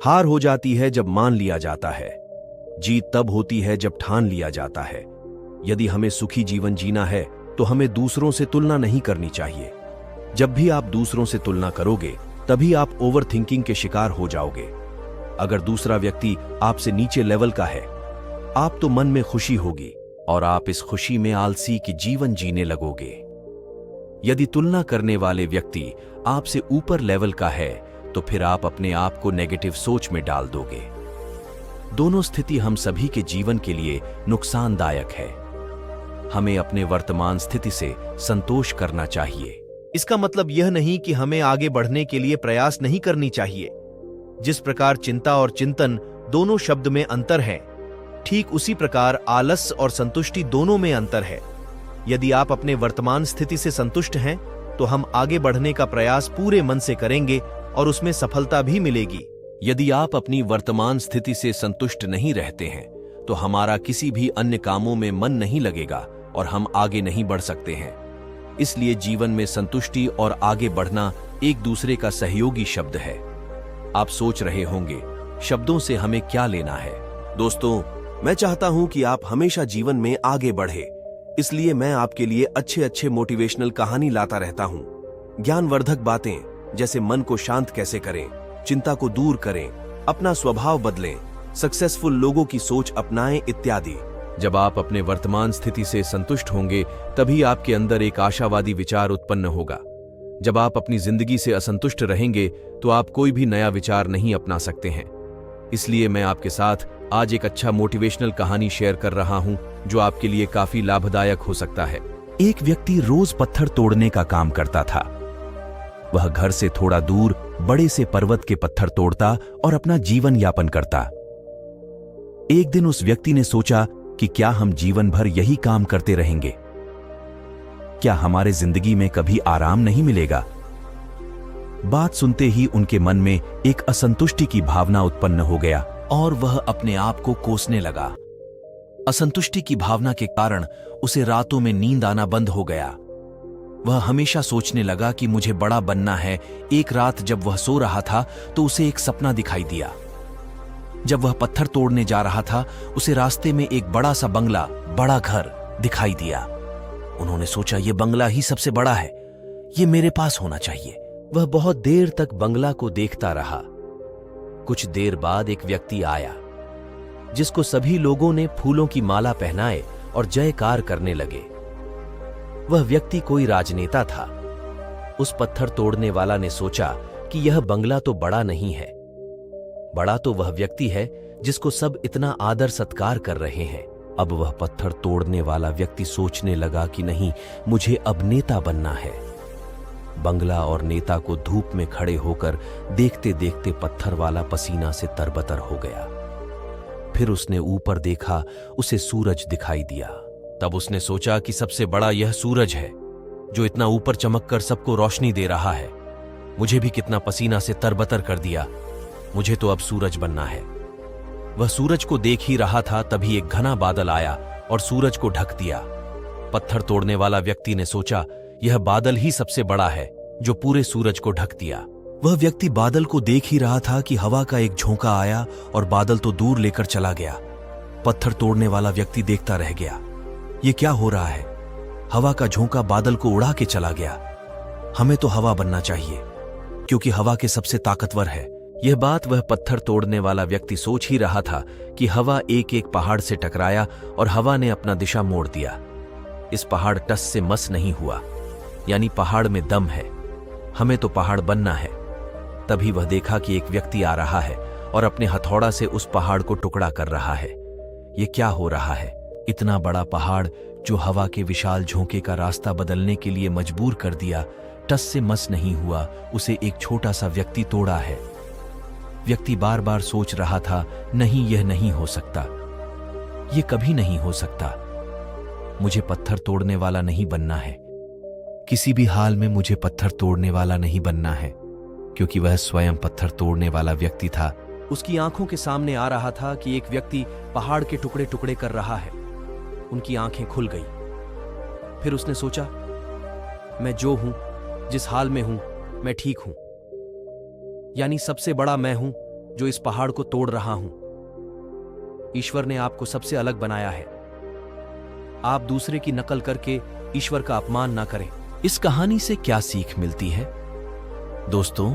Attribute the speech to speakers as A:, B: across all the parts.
A: हार हो जाती है जब मान लिया जाता है, जीत तब होती है जब ठान लिया जाता है। यदि हमें सुखी जीवन जीना है तो हमें दूसरों से तुलना नहीं करनी चाहिए। जब भी आप दूसरों से तुलना करोगे तभी आप ओवर थिंकिंग के शिकार हो जाओगे। अगर दूसरा व्यक्ति आपसे नीचे लेवल का है, आप तो मन में खुशी होगी और आप इस खुशी में आलसी की जीवन जीने लगोगे। यदि तुलना करने वाले व्यक्ति आपसे ऊपर लेवल का है तो फिर आप अपने आप को नेगेटिव सोच में डाल दोगे। दोनों स्थिति हम सभी के जीवन के लिए नुकसानदायक है। हमें अपने वर्तमान स्थिति से संतोष करना चाहिए। इसका मतलब यह नहीं कि हमें आगे बढ़ने के लिए प्रयास नहीं करनी चाहिए। जिस प्रकार चिंता और चिंतन दोनों शब्द में अंतर है, ठीक उसी प्रकार आलस और संतुष्टि दोनों में अंतर है। यदि आप अपने वर्तमान स्थिति से संतुष्ट हैं तो हम आगे बढ़ने का प्रयास पूरे मन से करेंगे और उसमें सफलता भी मिलेगी। यदि आप अपनी वर्तमान स्थिति से संतुष्ट नहीं रहते हैं तो हमारा किसी भी अन्य कामों में मन नहीं लगेगा और हम आगे नहीं बढ़ सकते हैं। इसलिए जीवन में संतुष्टि और आगे बढ़ना एक दूसरे का सहयोगी शब्द है। आप सोच रहे होंगे, शब्दों से हमें क्या लेना है? दोस्तों, मैं चाहता हूं कि आप हमेशा जीवन में आगे बढ़े। इसलिए मैं आपके लिए अच्छे अच्छे मोटिवेशनल कहानी लाता रहता हूं। ज्ञानवर्धक बातें जैसे मन को शांत कैसे करें, चिंता को दूर करें, अपना स्वभाव बदलें, सक्सेसफुल लोगों की सोच अपनाएं इत्यादि। जब आप अपने वर्तमान स्थिति से संतुष्ट होंगे तभी आपके अंदर एक आशावादी विचार उत्पन्न होगा। जब आप अपनी जिंदगी से असंतुष्ट रहेंगे तो आप कोई भी नया विचार नहीं अपना सकते हैं। इसलिए मैं आपके साथ आज एक अच्छा मोटिवेशनल कहानी शेयर कर रहा हूं जो आपके लिए काफी लाभदायक हो सकता है। एक व्यक्ति रोज पत्थर तोड़ने का काम करता था। वह घर से थोड़ा दूर बड़े से पर्वत के पत्थर तोड़ता और अपना जीवन यापन करता। एक दिन उस व्यक्ति ने सोचा कि क्या हम जीवन भर यही काम करते रहेंगे? क्या हमारे जिंदगी में कभी आराम नहीं मिलेगा? बात सुनते ही उनके मन में एक असंतुष्टि की भावना उत्पन्न हो गया और वह अपने आप को कोसने लगा। असंतुष्टि की भावना के कारण उसे रातों में नींद आना बंद हो गया। वह हमेशा सोचने लगा कि मुझे बड़ा बनना है। एक रात जब वह सो रहा था तो उसे एक सपना दिखाई दिया। जब वह पत्थर तोड़ने जा रहा था, उसे रास्ते में एक बड़ा सा बंगला, बड़ा घर दिखाई दिया। उन्होंने सोचा, यह बंगला ही सबसे बड़ा है, यह मेरे पास होना चाहिए। वह बहुत देर तक बंगला को देखता रहा। कुछ देर बाद एक व्यक्ति आया जिसको सभी लोगों ने फूलों की माला पहनाए और जयकार करने लगे। वह व्यक्ति कोई राजनेता था। उस पत्थर तोड़ने वाला ने सोचा कि यह बंगला तो बड़ा नहीं है, बड़ा तो वह व्यक्ति है जिसको सब इतना आदर सत्कार कर रहे हैं। अब वह पत्थर तोड़ने वाला व्यक्ति सोचने लगा कि नहीं, मुझे अब नेता बनना है। बंगला और नेता को धूप में खड़े होकर देखते देखते पत्थर वाला पसीना से तरबतर हो गया। फिर उसने ऊपर देखा, उसे सूरज दिखाई दिया। तब उसने सोचा कि सबसे बड़ा यह सूरज है जो इतना ऊपर चमककर सबको रोशनी दे रहा है। मुझे भी कितना पसीना से तरबतर कर दिया, मुझे तो अब सूरज बनना है। वह सूरज को देख ही रहा था, तभी एक घना बादल आया और सूरज को ढक दिया। पत्थर तोड़ने वाला व्यक्ति ने सोचा, यह बादल ही सबसे बड़ा है जो पूरे सूरज को ढक दिया। वह व्यक्ति बादल को देख ही रहा था कि हवा का एक झोंका आया और बादल तो दूर लेकर चला गया। पत्थर तोड़ने वाला व्यक्ति देखता रह गया, ये क्या हो रहा है? हवा का झोंका बादल को उड़ा के चला गया। हमें तो हवा बनना चाहिए क्योंकि हवा के सबसे ताकतवर है। यह बात वह पत्थर तोड़ने वाला व्यक्ति सोच ही रहा था कि हवा एक एक पहाड़ से टकराया और हवा ने अपना दिशा मोड़ दिया। इस पहाड़ टस से मस नहीं हुआ, यानी पहाड़ में दम है। हमें तो पहाड़ बनना है। तभी वह देखा कि एक व्यक्ति आ रहा है और अपने हथौड़ा से उस पहाड़ को टुकड़ा कर रहा है। यह क्या हो रहा है? इतना बड़ा पहाड़ जो हवा के विशाल झोंके का रास्ता बदलने के लिए मजबूर कर दिया, टस से मस नहीं हुआ, उसे एक छोटा सा व्यक्ति तोड़ा है। व्यक्ति बार बार सोच रहा था, नहीं, यह नहीं हो सकता, यह कभी नहीं हो सकता। मुझे पत्थर तोड़ने वाला नहीं बनना है। किसी भी हाल में मुझे पत्थर तोड़ने वाला नहीं बनना है, क्योंकि वह स्वयं पत्थर तोड़ने वाला व्यक्ति था। उसकी आंखों के सामने आ रहा था कि एक व्यक्ति पहाड़ के टुकड़े टुकड़े कर रहा है। उनकी आंखें खुल गई। फिर उसने सोचा, मैं जो हूं, जिस हाल में हूं, मैं ठीक हूं, यानी सबसे बड़ा मैं हूं, जो इस पहाड़ को तोड़ रहा हूं। ईश्वर ने आपको सबसे अलग बनाया है। आप दूसरे की नकल करके ईश्वर का अपमान ना करें। इस कहानी से क्या सीख मिलती है? दोस्तों,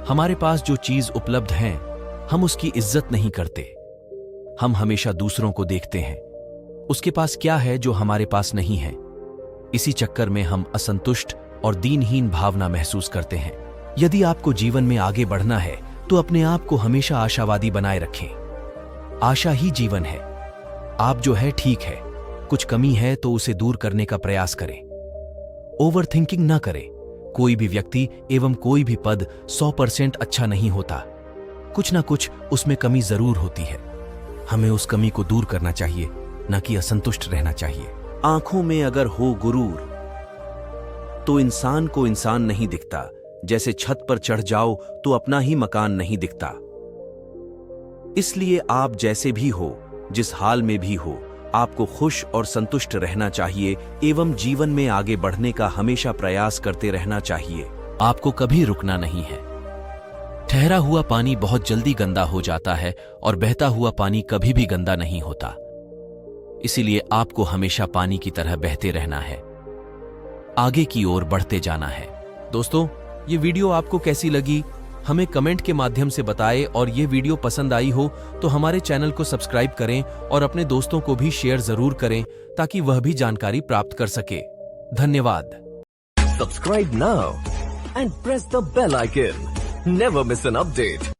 A: हमारे पास जो चीज उपलब्ध है, हम उसकी इज्जत नहीं करते। हम हमेशा दूसरों को देखते हैं, उसके पास क्या है जो हमारे पास नहीं है। इसी चक्कर में हम असंतुष्ट और दीनहीन भावना महसूस करते हैं। यदि आपको जीवन में आगे बढ़ना है तो अपने आप को हमेशा आशावादी बनाए रखें। आशा ही जीवन है। आप जो है ठीक है, कुछ कमी है तो उसे दूर करने का प्रयास करें। ओवर थिंकिंग ना करें। कोई भी व्यक्ति एवं कोई भी पद 100% अच्छा नहीं होता। कुछ ना कुछ उसमें कमी जरूर होती है। हमें उस कमी को दूर करना चाहिए, न कि असंतुष्ट रहना चाहिए। आंखों में अगर हो गुरूर तो इंसान को इंसान नहीं दिखता। जैसे छत पर चढ़ जाओ तो अपना ही मकान नहीं दिखता। इसलिए आप जैसे भी हो, जिस हाल में भी हो, आपको खुश और संतुष्ट रहना चाहिए एवं जीवन में आगे बढ़ने का हमेशा प्रयास करते रहना चाहिए। आपको कभी रुकना नहीं है। ठहरा हुआ पानी बहुत जल्दी गंदा हो जाता है और बहता हुआ पानी कभी भी गंदा नहीं होता। इसीलिए आपको हमेशा पानी की तरह बहते रहना है, आगे की ओर बढ़ते जाना है। दोस्तों, ये वीडियो आपको कैसी लगी हमें कमेंट के माध्यम से बताएं, और ये वीडियो पसंद आई हो तो हमारे चैनल को सब्सक्राइब करें और अपने दोस्तों को भी शेयर जरूर करें ताकि वह भी जानकारी प्राप्त कर सके। धन्यवाद।
B: Subscribe now and press the bell icon. Never miss an update.